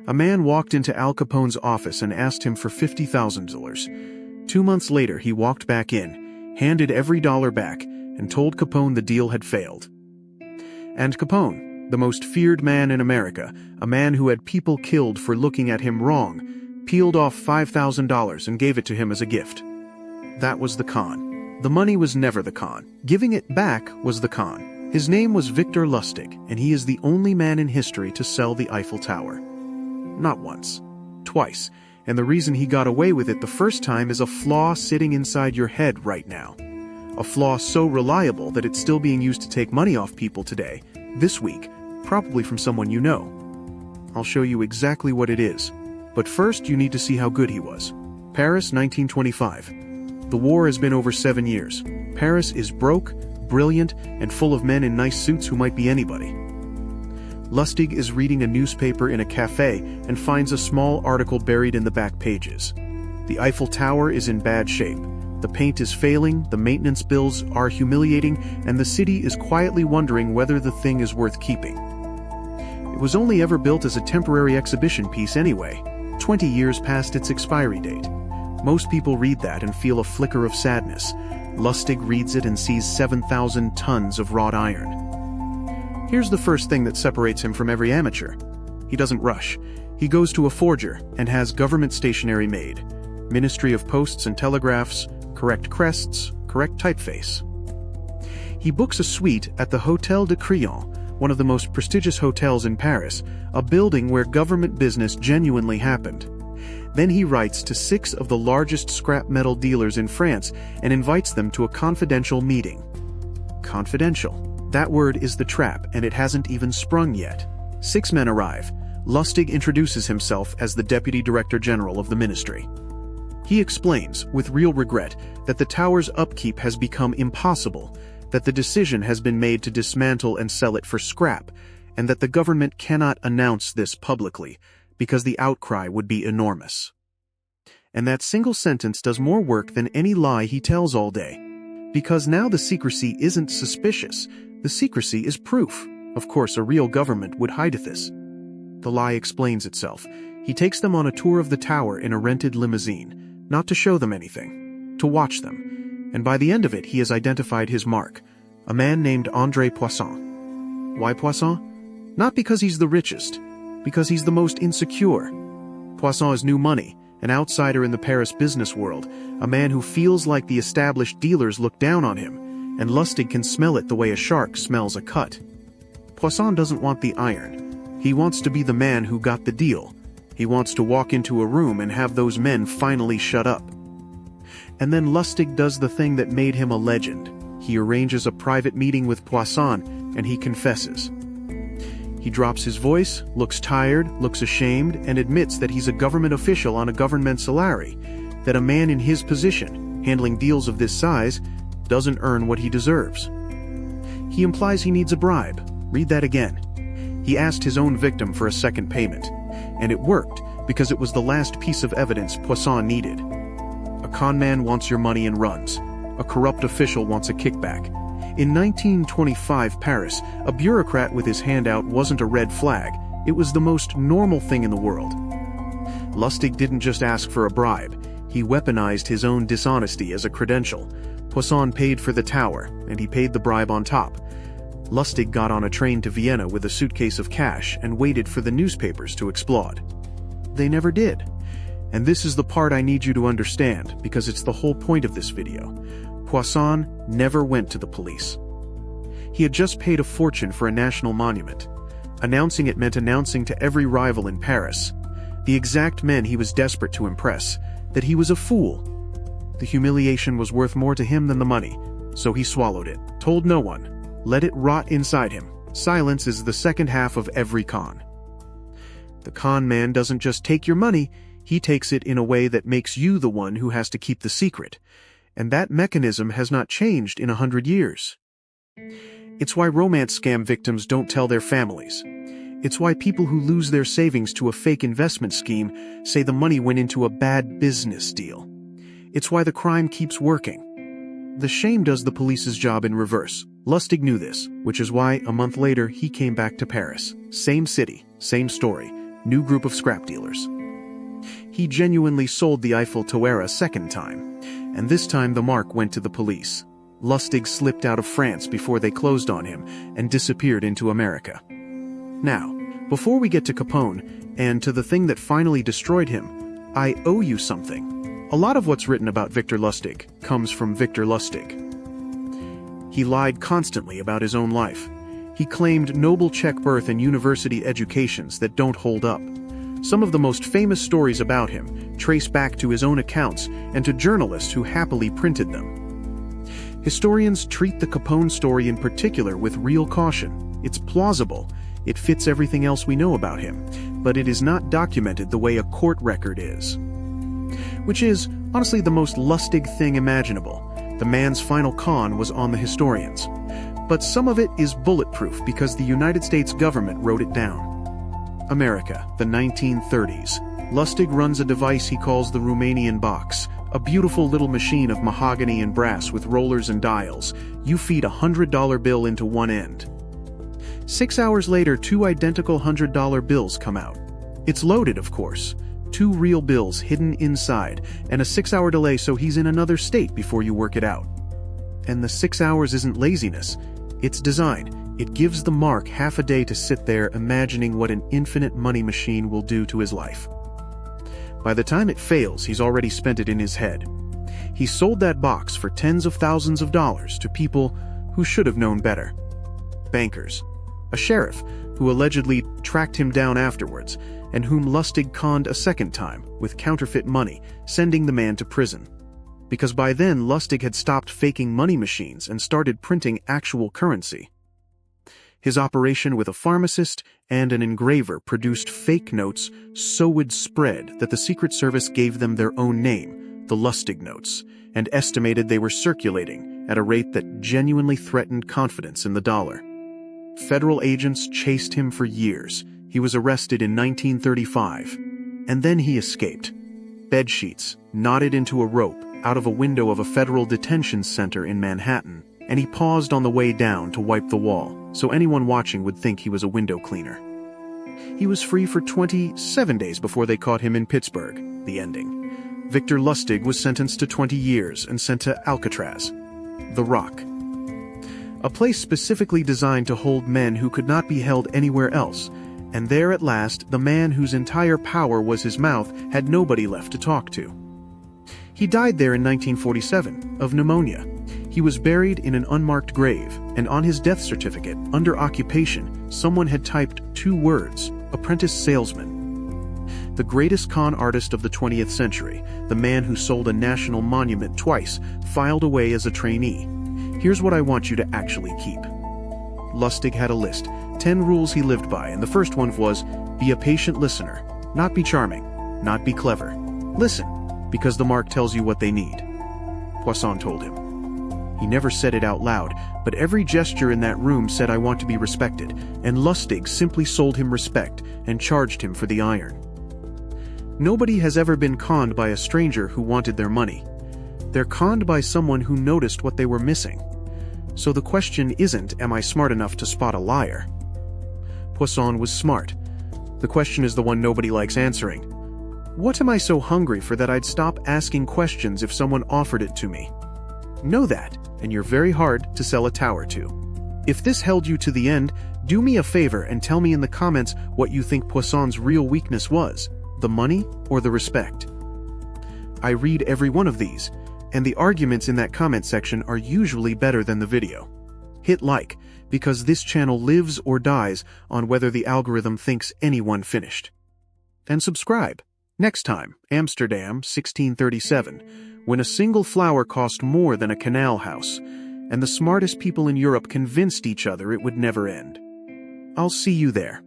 A man walked into Al Capone's office and asked him for $50,000. 2 months later, he walked back in, handed every dollar back, and told Capone the deal had failed. And Capone, the most feared man in America, a man who had people killed for looking at him wrong, peeled off $5,000 and gave it to him as a gift. That was the con. The money was never the con. Giving it back was the con. His name was Victor Lustig, and he is the only man in history to sell the Eiffel Tower. Not once, twice, and the reason he got away with it the first time is a flaw sitting inside your head right now. A flaw so reliable that it's still being used to take money off people today, this week, probably from someone you know. I'll show you exactly what it is. But first, you need to see how good he was. Paris, 1925. The war has been over 7 years. Paris is broke, brilliant, and full of men in nice suits who might be anybody. Lustig is reading a newspaper in a cafe and finds a small article buried in the back pages. The Eiffel Tower is in bad shape. The paint is failing, the maintenance bills are humiliating, and the city is quietly wondering whether the thing is worth keeping. It was only ever built as a temporary exhibition piece anyway, 20 years past its expiry date. Most people read that and feel a flicker of sadness. Lustig reads it and sees 7,000 tons of wrought iron. Here's the first thing that separates him from every amateur. He doesn't rush. He goes to a forger and has government stationery made. Ministry of Posts and Telegraphs, correct crests, correct typeface. He books a suite at the Hôtel de Crillon, one of the most prestigious hotels in Paris, a building where government business genuinely happened. Then he writes to 6 of the largest scrap metal dealers in France and invites them to a confidential meeting. Confidential. That word is the trap, and it hasn't even sprung yet. 6 men arrive. Lustig introduces himself as the Deputy Director General of the ministry. He explains, with real regret, that the tower's upkeep has become impossible, that the decision has been made to dismantle and sell it for scrap, and that the government cannot announce this publicly, because the outcry would be enormous. And that single sentence does more work than any lie he tells all day. Because now the secrecy isn't suspicious, the secrecy is proof. Of course, a real government would hide this. The lie explains itself. He takes them on a tour of the tower in a rented limousine, not to show them anything, to watch them. And by the end of it, he has identified his mark, a man named André Poisson. Why Poisson? Not because he's the richest, because he's the most insecure. Poisson is new money, an outsider in the Paris business world, a man who feels like the established dealers look down on him, and Lustig can smell it the way a shark smells a cut. Poisson doesn't want the iron. He wants to be the man who got the deal. He wants to walk into a room and have those men finally shut up. And then Lustig does the thing that made him a legend. He arranges a private meeting with Poisson, and he confesses. He drops his voice, looks tired, looks ashamed, and admits that he's a government official on a government salary, that a man in his position, handling deals of this size, doesn't earn what he deserves. He implies he needs a bribe. Read that again. He asked his own victim for a second payment, and it worked because it was the last piece of evidence Poisson needed. A con man wants your money and runs. A corrupt official wants a kickback. In 1925 Paris, a bureaucrat with his hand out wasn't a red flag. It was the most normal thing in the world. Lustig didn't just ask for a bribe. He weaponized his own dishonesty as a credential. Poisson paid for the tower, and he paid the bribe on top. Lustig got on a train to Vienna with a suitcase of cash and waited for the newspapers to explode. They never did. And this is the part I need you to understand, because it's the whole point of this video. Poisson never went to the police. He had just paid a fortune for a national monument. Announcing it meant announcing to every rival in Paris, the exact men he was desperate to impress, that he was a fool. The humiliation was worth more to him than the money, so he swallowed it, told no one, let it rot inside him. Silence is the second half of every con. The con man doesn't just take your money, he takes it in a way that makes you the one who has to keep the secret. And that mechanism has not changed in 100 years. It's why romance scam victims don't tell their families. It's why people who lose their savings to a fake investment scheme say the money went into a bad business deal. It's why the crime keeps working. The shame does the police's job in reverse. Lustig knew this, which is why, a month later, he came back to Paris. Same city, same story. new group of scrap dealers. He genuinely sold the Eiffel Tower a second time, and this time the mark went to the police. Lustig slipped out of France before they closed on him and disappeared into America. Now, before we get to Capone and to the thing that finally destroyed him, I owe you something. A lot of what's written about Victor Lustig comes from Victor Lustig. He lied constantly about his own life. He claimed noble Czech birth and university educations that don't hold up. Some of the most famous stories about him trace back to his own accounts and to journalists who happily printed them. Historians treat the Capone story in particular with real caution. It's plausible, it fits everything else we know about him, but it is not documented the way a court record is. Which is, honestly, the most Lustig thing imaginable. The man's final con was on the historians. But some of it is bulletproof because the United States government wrote it down. America, the 1930s. Lustig runs a device he calls the Romanian box, a beautiful little machine of mahogany and brass with rollers and dials. You feed a $100 bill into one end. 6 hours later, 2 identical $100 bills come out. It's loaded, of course. 2 real bills hidden inside, and a 6-hour delay so he's in another state before you work it out. And the 6 hours isn't laziness, it's design. It gives the mark half a day to sit there imagining what an infinite money machine will do to his life. By the time it fails, he's already spent it in his head. He sold that box for tens of thousands of dollars to people who should have known better. Bankers. A sheriff who allegedly tracked him down afterwards, and whom Lustig conned a second time with counterfeit money, sending the man to prison. Because by then Lustig had stopped faking money machines and started printing actual currency. His operation with a pharmacist and an engraver produced fake notes so widespread that the Secret Service gave them their own name, the Lustig notes, and estimated they were circulating at a rate that genuinely threatened confidence in the dollar. Federal agents chased him for years. He was arrested in 1935, and then he escaped. Bedsheets knotted into a rope out of a window of a federal detention center in Manhattan, and he paused on the way down to wipe the wall, so anyone watching would think he was a window cleaner. He was free for 27 days before they caught him in Pittsburgh, the ending. Victor Lustig was sentenced to 20 years and sent to Alcatraz, the Rock. A place specifically designed to hold men who could not be held anywhere else, and there at last the man whose entire power was his mouth had nobody left to talk to. He died there in 1947, of pneumonia. He was buried in an unmarked grave, and on his death certificate, under occupation, someone had typed 2 words, apprentice salesman. The greatest con artist of the 20th century, the man who sold a national monument twice, filed away as a trainee. Here's what I want you to actually keep. Lustig had a list, 10 rules he lived by, and the first one was, be a patient listener, not be charming, not be clever. Listen, because the mark tells you what they need. Poisson told him. He never said it out loud, but every gesture in that room said I want to be respected, and Lustig simply sold him respect and charged him for the iron. Nobody has ever been conned by a stranger who wanted their money. They're conned by someone who noticed what they were missing. So the question isn't, am I smart enough to spot a liar? Poisson was smart. The question is the one nobody likes answering. What am I so hungry for that I'd stop asking questions if someone offered it to me? Know that, and you're very hard to sell a tower to. If this held you to the end, do me a favor and tell me in the comments what you think Poisson's real weakness was, the money or the respect. I read every one of these, and the arguments in that comment section are usually better than the video. Hit like, because this channel lives or dies on whether the algorithm thinks anyone finished. And subscribe. Next time, Amsterdam, 1637, when a single flower cost more than a canal house, and the smartest people in Europe convinced each other it would never end. I'll see you there.